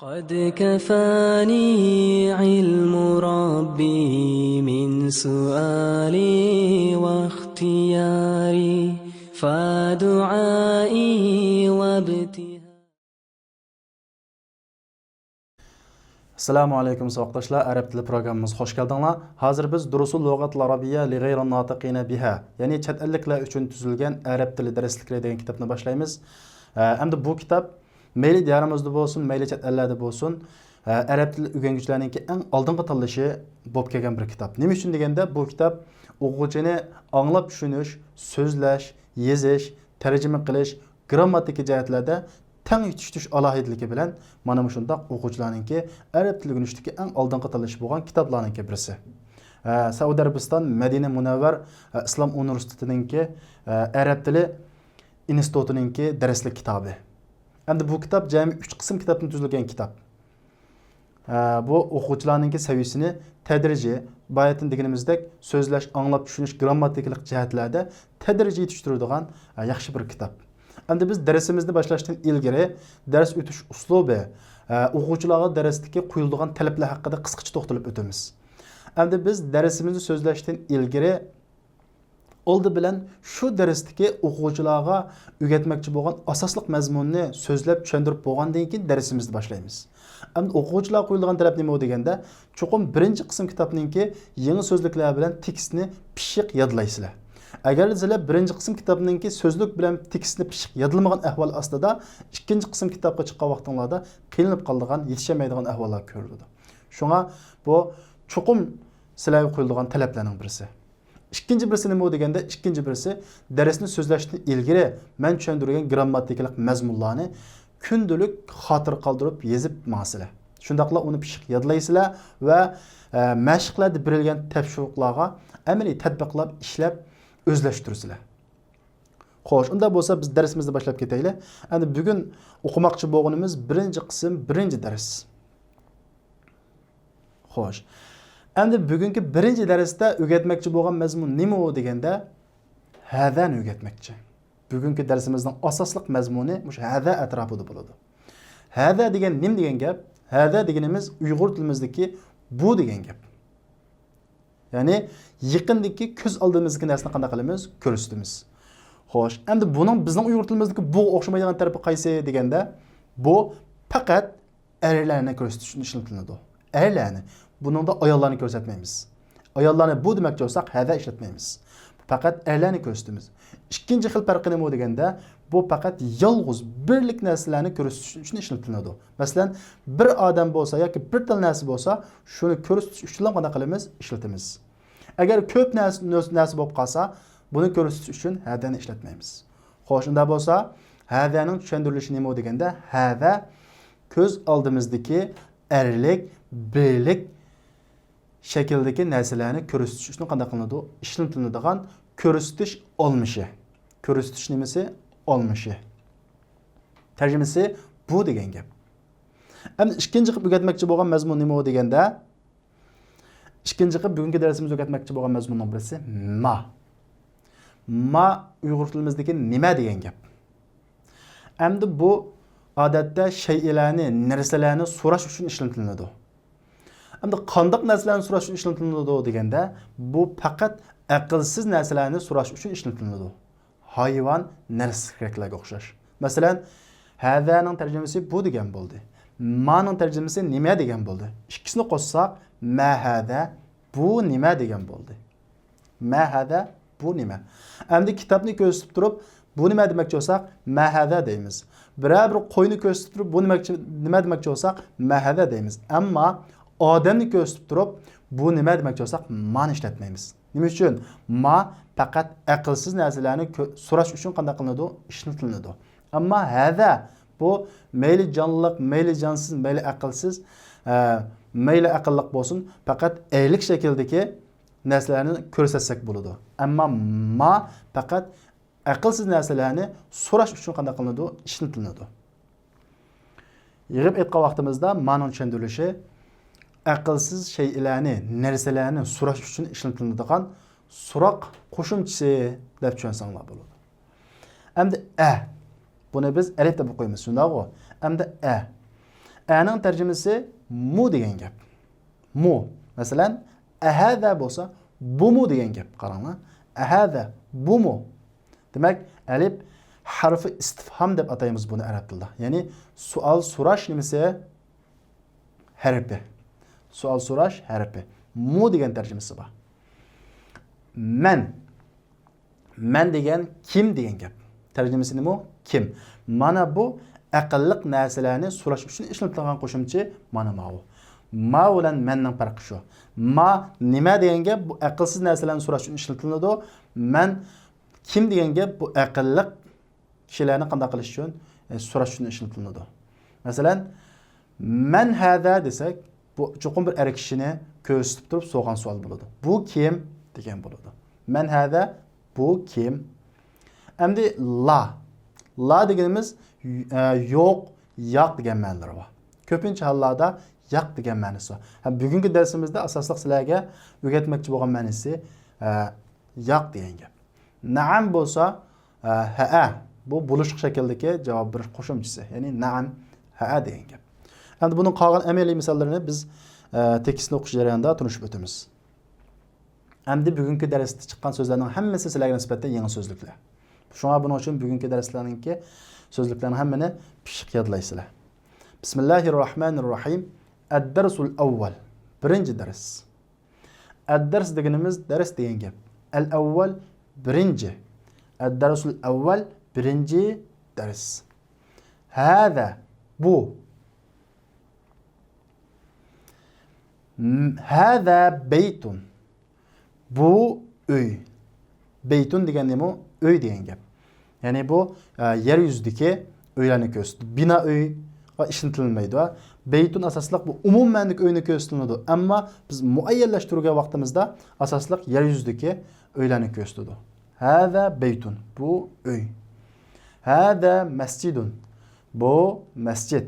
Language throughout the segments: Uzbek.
قد كفاني علم ربي من سؤالي واختياري فدعائي وابتهالي. Assalamu alaykum savoqdoshlar. Arab tili programmamizga xush keldinglar. Hozir biz Durusul Lug'atil Arabiyya li ghayri natiqina biha, ya'ni chet elliklar uchun tuzilgan arab tili darsliklari degan kitobni boshlaymiz. Endi bu kitob mayli diyorimizda bo'lsin, mayli chet ellarda bo'lsin, arab tili o'rganuvchilarningki eng oldingi tanlashi bo'lib kelgan bir kitob. Nima uchun deganda, bu kitob o'quvchini anglab tushunish, so'zlash, yozish, tarjima qilish, grammatik jihatlarda teng yetishtish alohidligi bilan mana shundoq o'quvchilarningki arab tili o'rganishdagi eng oldingi tanlash bo'lgan kitoblarningki birisi. Saudiya Arabiston Madina Munavvar Islom universitetiningki arab tili institutininki darslik kitobi. Endi bu kitob jami 3 qism kitobdan tuzilgan kitob. Bu o'quvchilarningki saviyasini tadrijiy, bayatın deganimizdek so'zlash, anglab tushunish, grammatikalik jihatlarda tadrijiy yetishtiradigan yaxshi bir kitob. Endi biz darsimizni boshlashdan ilgari dars o'tish uslubi, o'quvchilarga darsdagi qo'yiladigan talablar haqida qisqacha to'xtalib o'tamiz. Endi biz darsimizni so'zlashdan ilgari oldi bilan shu darsdagi o'quvchilarga o'rgatmoqchi bo'lgan asosliq mazmunni so'zlab tushuntirib bo'lgandan keyin darsimizni boshlaymiz. Endi o'quvchilar qo'yilgan talab nima deganda, cho'qim birinchi qism kitobningki yangi so'zliklar bilan tekstni pishiq yodlaysizlar. Agar sizlar birinchi qism kitobningki so'zlik bilan tekstni pishiq yodlamagan ahvol ostida ikkinchi qism kitobga chiqqan vaqtinglarda qiynalib qoladigan, yetishmaydigan ahvollar ko'riladi. Shunga bu cho'qim sizlarga qo'yilgan talablarning birisi. İkinci birisi nima deganda, ikkinchi birisi darsni so'zlashdan ilgari men tushuntirgan grammatikalik mazmunlarni kundalik xotir qoldirib yozib ma'sizlar. Shundaqla uni pishiq yodlaysizlar va mashqlarda berilgan tavsiyalarga amaliy tatbiqlab ishlab o'zlashtirsizlar. Xo'sh, unda bo'lsa biz darsimizni boshlab ketaylik. Endi bugun o'qimoqchi bo'lganimiz birinchi qism, birinchi dars. Xo'sh. Endi bugungi birinchi darsda o'rgatmoqchi bo'lgan mazmun nima deganda, hadani o'rgatmoqchi. Bugungi darsimizning asosliq mazmuni o'sha hada atrofida bo'ladi. Hada degan nima degan gap? Hada deganimiz Uyg'ur tilimizdagi bu degan gap. Ya'ni yaqindagi ko'z oldimizdagi narsani qanday qilamiz? Ko'rsatamiz. Xo'sh, endi buning bizning Uyg'ur tilimizdagi bu o'xshamaydigan tarafi qaysi deganda, bu faqat erlarni ko'rsatish uchun ishlatiladi. Erlarni. Buningda ayollarni ko'rsatmaymiz. Ayollarni bu demoqchi bo'lsak, hada ishlatmaymiz. Faqat erlarni ko'rsatamiz. Ikkinchi xil farqi nima deganda, bu faqat yolg'iz birlik narsalarni ko'rsatish uchun ishlatiladi. Masalan, bir odam bo'lsa yoki bir xil narsa bo'lsa, shuni ko'rsatish uchun qanday qilamiz? Ishlatamiz. Agar ko'p narsa bo'lib qolsa, buni ko'rsatish uchun hadani ishlatmaymiz. Xo'sh, unda bo'lsa, hadaning tushuntirilishi nima deganda, hada ko'z oldimizdagi erlik, birlik shakldagi narsalarni ko'rsatish uchun qanday qilinadi? Ishlatiladigan ko'rsatish olmishi. Ko'rsatish nimasi? Olmishi. Tarjimasi bu degan gap. Endi ikkinchi qilib o'rgatmoqchi bo'lgan mazmun nima deganda, ikkinchi qilib bugungi darsimizda o'rgatmoqchi bo'lgan mazmunning birisi ma. Ma Uyg'ur tilimizdagi nima degan gap. Endi bu odatda shaylarni, narsalarni so'rash uchun ishlatiladi. Endi qanday narsalarni so'rash uchun ishlatiladi deganda, bu faqat aqlsiz narsalarni so'rash uchun ishlatiladi. Hayvon narsalarga o'xshash. Masalan, hadaning tarjimasi bu degan bo'ldi. Ma'ning tarjimasi nima degan bo'ldi. Ikkisini qo'shsak, ma hada bu nima degan bo'ldi. Ma hada bu nima. Endi kitobni ko'rsatib turib, bu nima demoqchi bo'lsak, ma hada deymiz. Bir qo'yni ko'rsatib turib, bu nima demoqchi bo'lsak, ma hada deymiz. Ammo odamni ko'rsatib turib, bu nima demoqchi bo'lsak, ma'ni ishlatmaymiz. Nima uchun? Ma faqat aqlsiz narsalarni so'rash uchun qanday qilinadi? Ishlatiladi. Ammo hada bu mayli jonliq, mayli jonsiz, mayli aqlsiz, mayli aqlliq bo'lsin, faqat aylik shakldagi narsalarni ko'rsatsak bo'ladi. Ammo ma faqat aqlsiz narsalarni so'rash uchun qanday qilinadi? Ishlatiladi. Yig'ib aytgan vaqtimizda ma'noning tushuntirilishi aqlsiz shaylarni, narsalarni so'rash uchun ishlatiladigan so'roq qo'shimchasi deb tushunsanlar bo'ladi. Endi buni biz alif deb qo'yamiz, shundaqmi? Endi A'ning tarjimasi mu degan gap. Mu. Masalan, ahada bo'lsa, bumu degan gap. Qaranglar. Ahada, bumu. Demak, alif harfi istifham deb ataymiz buni arab tilida. Ya'ni savol so'rash nimasi? Harfi. Savol so'rash harfi. Mu degan tarjimasi bor. Man degan kim degan gap. Tarjimasi nima? Kim. Mana bu aqlliq narsalarni so'rash uchun ishlatilgan qo'shimcha mana bu. Ma bilan manning farqi shu. Ma nima degan gap bu aqlsiz narsalarni so'rash uchun ishlatiladi. Man kim degan gap bu aqlliq kishilarni qanday qilish uchun so'rash uchun ishlatiladi. Masalan, man hada desak, bu cho'qim bir er kishini ko'rsatib turib so'rgan savol bo'ladi. Bu kim degan bo'ladi. Man hada bu kim? Endi la. La deganimiz yo'q, yo'q degan ma'nolar bor. Ko'pincha hollarda yo'q degan ma'nosi bor. Bugungi darsimizda asosliq sizlarga o'rgatmoqchi bo'lgan ma'nosi yo'q degan gap. Na'am bo'lsa ha bu bo'lish shakldagi javob berish qo'shimchasi. Ya'ni na'am, ha degan gap. Endi buning qolgan amaliy misollarini biz tekstni o'qish jarayonida tunishib o'tamiz. Endi bugungi darsda chiqqan so'zlarning hammasi sizlarga nisbatan yangi so'zliklar. Shunga buning uchun bugungi darslarningki so'zliklarning hammani pishiq yodlaysizlar. Bismillahirrohmanirrohim. Ad-darsul awwal. Birinchi dars. Ad-dars deganimiz dars degan gap. Al-awwal birinchi. Ad-darsul awwal birinchi dars. Hada bu. Hada beytun. Bu uy. Beytun degan nima? Uy degan gap. Ya'ni bu yer yuzidagi uylarni ko'rsatadi. Bina uy ishlatilmaydi. Beytun asosliq bu umummandlik uyni ko'rsatiladi. Ammo biz muayyanlashtirgan vaqtimizda asosliq yer yuzidagi uylarni ko'rsatadi. Hada beytun. Bu uy. Hada masjidun. Bu masjid.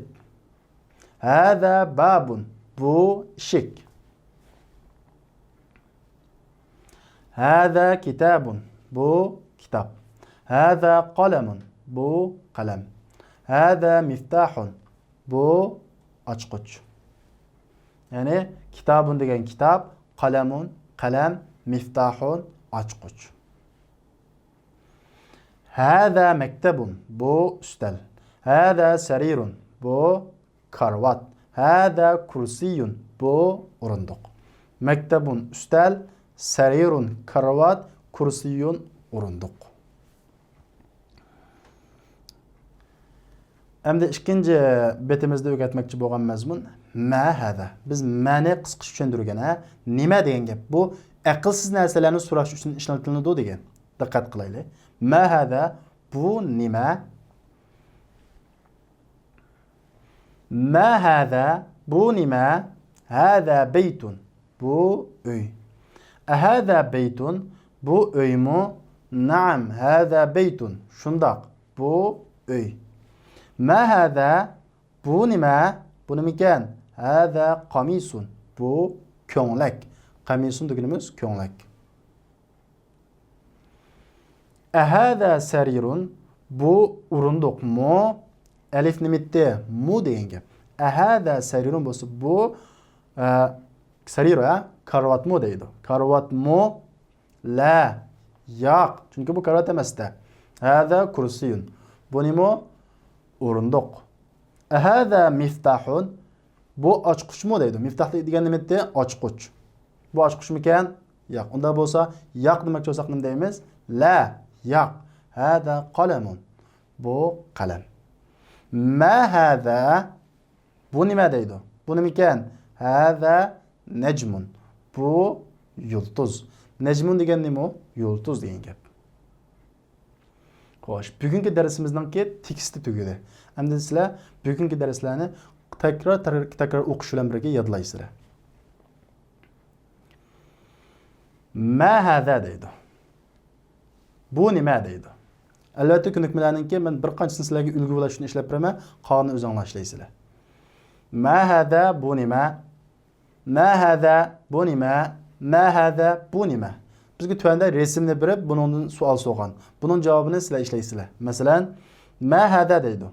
Hada babun. Bu eshik. Hada kitabun. Bu kitap. Hada qalamun. Bu qalam. Hada miftahun. Bu ochqich. Ya'ni kitabun degan kitob, qalamun, qalam, miftahun, ochqich. Hada maktabun. Bu ustal. Hada sarirun. Bu karvat. Hada kursiyun. Bu o'rindiq. Maktabun ustal, sarirun karvat, kursiyun o'rindiq. Endi ikkinchi betimizda o'rgatmoqchi bo'lgan mazmun ma hada. Biz ma'ni qisqacha tushuntirgan, nima degan gap. Bu aqlsiz narsalarni so'rash uchun ishlatiladi degan. Diqqat qilaylik. Ma hada bu nima? Ma hada bu nima? Hada beytun. Bu uy. Hada beytun. Bu uymi? Naam, hada beytun. Shundoq. Bu uy. Ma hada bu nima? Bu nima ekan? Hada qamisun. Bu ko'nglak. Qamisun deganimiz ko'nglak. Hada sarirun. Bu o'rindiq mu? Alif nimitda mu degan gap. Hada sarirun bo'lsa bu sarira karvat mu deydi. Karvat mu? La. Yo'q. Chunki bu karvat emasda. Hada kursiyun. Bu nima? O'rindiq. Hada miftahun. Bu ochqichmi deydi. Miftah degan nima edi? Ochqich. Bu ochqichmikan? Yo'q. Unda bo'lsa, yo'q demoqchi bo'lsak nima deymiz? La, yo'q. Hada qalamun. Bu qalam. Ma hada bu nima deydi? Bu nimakan? Hada najmun. Bu yulduz. Najmun degan nima? Yulduz degan gap. Xo'sh, bugungi darsimizdanki teksti tugadi. Endi sizlar bugungi darslarni takror o'qish bilan birga yodlaysizlar. Ma hada deydi. Bu nima deydi? Albatta ko'nikmalarningki men bir qanchasini sizlarga ulgu bo'lish uchun ishlab beraman, qolganini o'zinglar ishlaysizlar. Ma hada bu nima? Ma hada bu nima? Ma hada bu nima? Bizga tuanda resimni berib, buningdan savol so'rgan. Buning javobini sizlar ishlaysizlar. Masalan, ma hada deydi.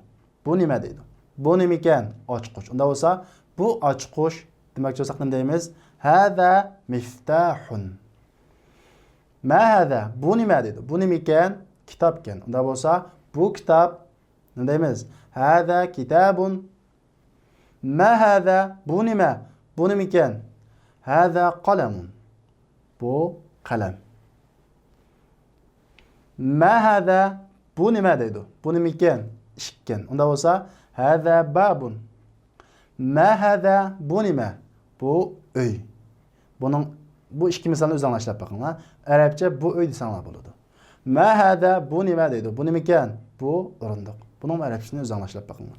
Bu nima deydi? Bu nima ekan? Ochqush. Unda bo'lsa, bu ochqush demakchi bo'lsak nima deymiz? Hada miftahun. Ma hada? Bu nima deydi? Bu nima ekan? Kitob ekan. Unda bo'lsa, bu kitob nima deymiz? Hada kitabun. Ma hada? Bu nima? Bu nima ekan? Hada qalamun. Bu qalam. Ma hada? Bu nima deydi? Bu nima ekan? Eshikkan. Unda bo'lsa, hada babun. Ma hada? Bu nima? Bu uy. Bu ikki misolni o'zingizlar ishlab boqinglar. Arabcha bu uy desanglar bo'ladi. Ma hada? Bu nima deydi? Bu nima ekan? Bu o'rindiq. Buning arabchasini o'zingizlar ishlab boqinglar.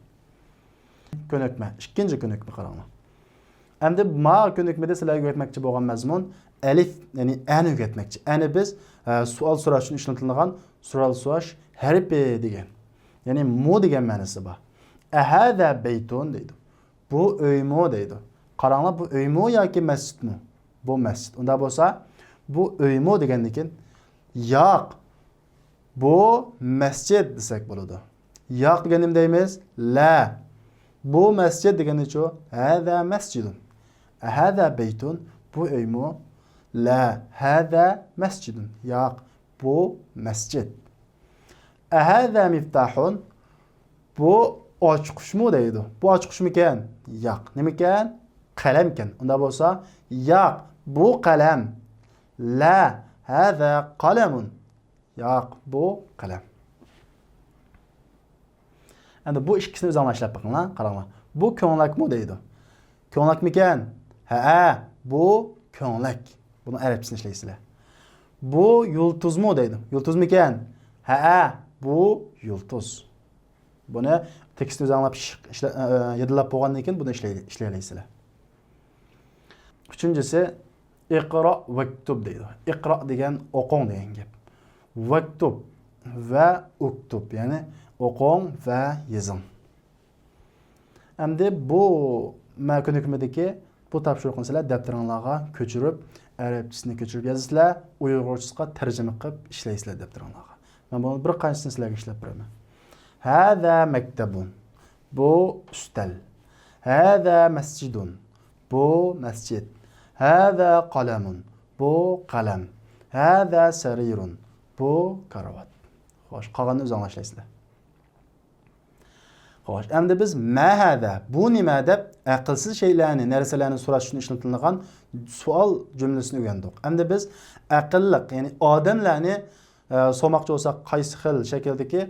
Ko'nikma. Ikkinchi ko'nikma qaranglar. Endi ma ko'nikmada sizlarga o'rgatmoqchi bo'lgan mazmun alif, ya'ni ani o'rgatmoqchi. Ani biz savol so'rash uchun ishlatilgan savol so'rash harfi degan. Ya'ni mu degan ma'nosi bor. Ahada baytun deydi. Bu uymi deydi. Qaranglar, bu uymi yoki masjidmi? Bu masjid. Unda bo'lsa, bu uymi degandan keyin yo'q. Bu masjid desak bo'ladi. Yo'q degan nima deymiz? La. Bu masjid degani-chu, hada masjidun. Hada baytun, bu uymi? La, hada masjidun. Yo'q, bu masjid. Hada miftahun, bu ochqushmi deydi. Bu ochqushmi ekan? Yo'q. Nima ekan? Qalam ekan. Unda bo'lsa, yo'q, bu qalam. La, hada qalamun. Yo'q, bu qalam. Endi bu ikkisini o'zingizlar ishlab boqinglar, qaranglar. Bu ko'nglakmi deydi. Ko'nglakmi ekan? Ha, bu ko'nglak. Buni arabchasini ishlaysizlar. Bu yulduzmi deydi. Yulduzmi ekan? Ha, bu yulduz. Buni tekstni o'zingizlar yodlab bo'lgandan keyin buni ishlaysizlar. Uchinchisi iqro vaktub deydi. Iqro degan o'qing degan gap. Vaktub va uktub, ya'ni o'qing va yozing. Endi bu ko'nikmadagi bu topshiriqni sizlar daftaringizga ko'chirib, arabchasini ko'chirib yozasizlar, uyg'urchasiga tarjima qilib ishlaysizlar daftaringizga. Men buni bir qanchisini sizlarga ishlab beraman. Hada maktabun. Bu ustal. Hada masjidun. Bu masjid. Hada qalamun. Bu qalam. Hada sarirun. Bu karavot. Xo'sh, qolganini o'zingizlar ishlaysizlar. Xo'sh, endi biz ma hada, bu nima deb aqlsiz shaylarni, narsalarni so'rash uchun ishlatilgan savol jumlasini o'rgandik. Endi biz aqlliq, ya'ni odamlarni so'moqchi bo'lsak, qaysi xil shakldagi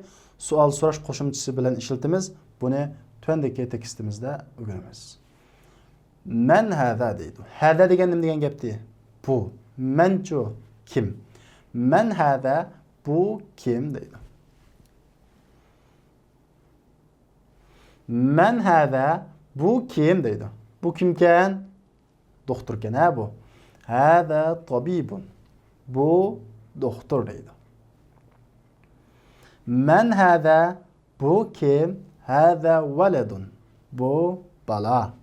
savol so'rash qo'shimchasi bilan ishlatamiz, buni tuandagi tekstimizda o'rganamiz. Man hada deydi. Hada degan nima degan gapdi? Bu. Manchu kim? Man hada, bu kim deydi. Man hada, bu kim deydi. Bu kimkan? Doktorkan ha bu. Hada tabibun. Bu doktor deydi. Man hada, bu kim? Hada valadun. Bu bala.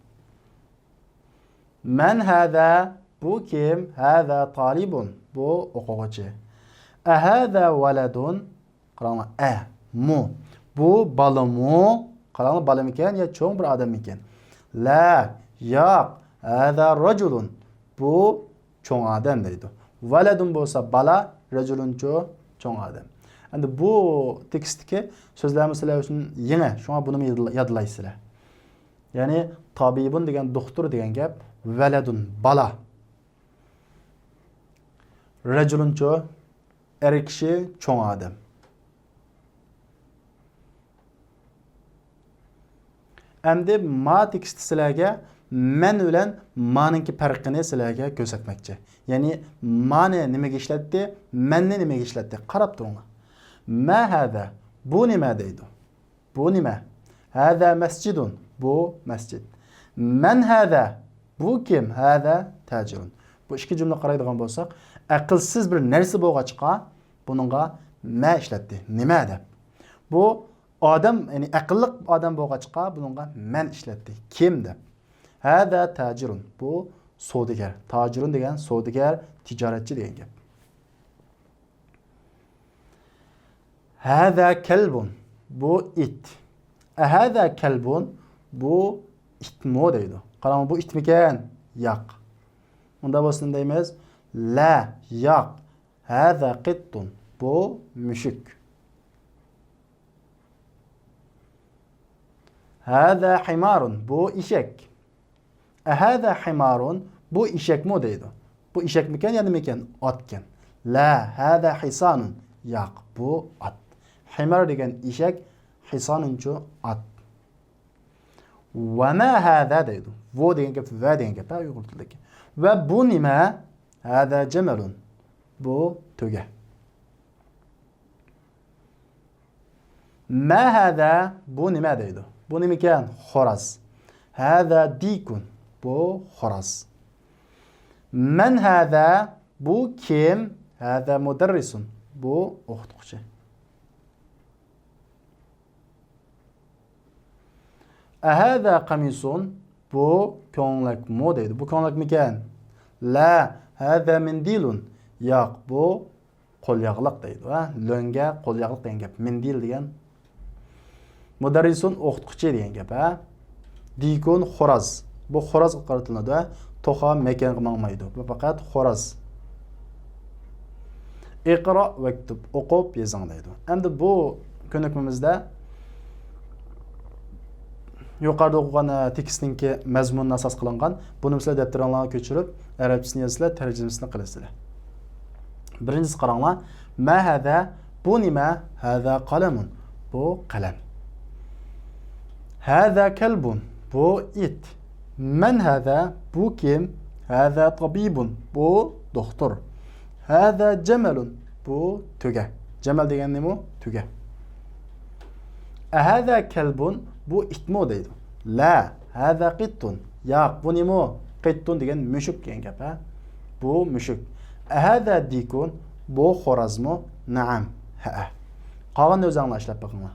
Man hada, bu kim? Hada talibun. Bu o'quvchi. Hada valadun. Qaranglar, mu. Bu balamu. Qaranglar, balam ekan ya cho'ng bir odam ekan. La, yo'q. Hada rajulun. Bu cho'ng odam deydi. Valadun bo'lsa bala, rajulunchu cho'ng odam. Endi bu tekstdagi so'zlarni sizlar uchun yangi, shunga buni yodlaysizlar. Ya'ni tabibun degan doktor degan gap, valadun bala. Rajulunchu er kishi cho'ng odam. Endi ma teksti sizlarga men bilan ma'ninki farqini sizlarga ko'rsatmoqchi. Ya'ni ma'ni nimaga ishlatdi, menni nimaga ishlatdi? Qarab turinglar. Ma hada, bu nima deydi? Bu nima? Hada masjidun, bu masjid. Man hada, bu kim? Hada tajirun. Bu ikki jumla qaraydigan bo'lsak, aqlsiz bir narsa bo'lg'achqa buningga ma ishlatdi. Nima deb? Bu odam, ya'ni aqlli odam bo'lg'achqa buningga man ishlatdi. Kim deb? Hada tajirun. Bu savdogar. Tajirun degan savdogar, tijoratchi degan gap. Hada kalbun. Bu it. Ehâzâ kelbun, bu itmi deydi. Qarang, bu itmiken? Yo'q. Unda bo'lsin deymiz. La, yo'q. Hâzâ qittun, bu mushuk. Hâzâ himarun, bu eshak. Ehâzâ himarun, bu eshakmi deydi. Bu eshakmikan ya nimikan? Otkan. La, hâzâ hisanun. Yo'q, bu at. Himar degan eshak, hisanunchu at. Va ma hâzâ deydi. Bu degan gap, va degan gap Uyg'ur tilidagi. Va bu nima? Hâzâ jamalun. Bu tuga. Ma hâzâ, bu nima deydi. Bu nimikan? Xo'roz. Hâzâ dikun. Bu xo'roz. Men hâzâ, bu kim? Hâzâ mudarrisun. Bu o'qituvchi. Ahâzâ qamisun, bu ko'nglakmi deydi. Bu ko'nglakmikan? La, hâzâ mindilun. Yo'q, bu qo'lyog'liq deydi. Lo'nga qo'lyog'liq degan gap. Mindil degan. Mudarrisun o'qituvchi degan gap. Dikun xo'roz. Bu xo'roz qaratiladi. To'xa mekan qilmaydi. Bu faqat xo'roz. Iqro vaktub, o'qib yozing deydi. Endi bu ko'nikmamizda yuqorida o'qigan tekstninki mazmunini asos qilingan. Buni sizlar daftaringizga ko'chirib, arabchasini yozasizlar, tarjimasini qilasizlar. Birinchisi qaranglar. Ma hada, bu nima? Hada qalamun. Bu qalam. Hada kalbun. Bu it. Man hada, bu kim? Hada tabibun. Bu doktor. Hada jamalun. Bu tuga. Jamal degan nima? Tuga. Hada kalbun, bu itmi deydi. La, hada qittun. Yo'q, bu nima? Qittun degan mushuk degan gap. Bu mushuk. Hada dikun, bu xo'rozmi? Naam. Ha. Qolganini o'zinglar ishlab boqinglar.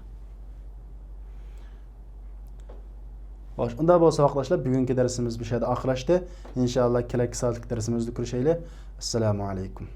Xo'sh, unda bo'lsa vaqtdoshlar, bugungi darsimiz bu yerda oxirlashdi. Inshaalloh kelasi soatlik darsimizda ko'rishaylik. Assalomu alaykum.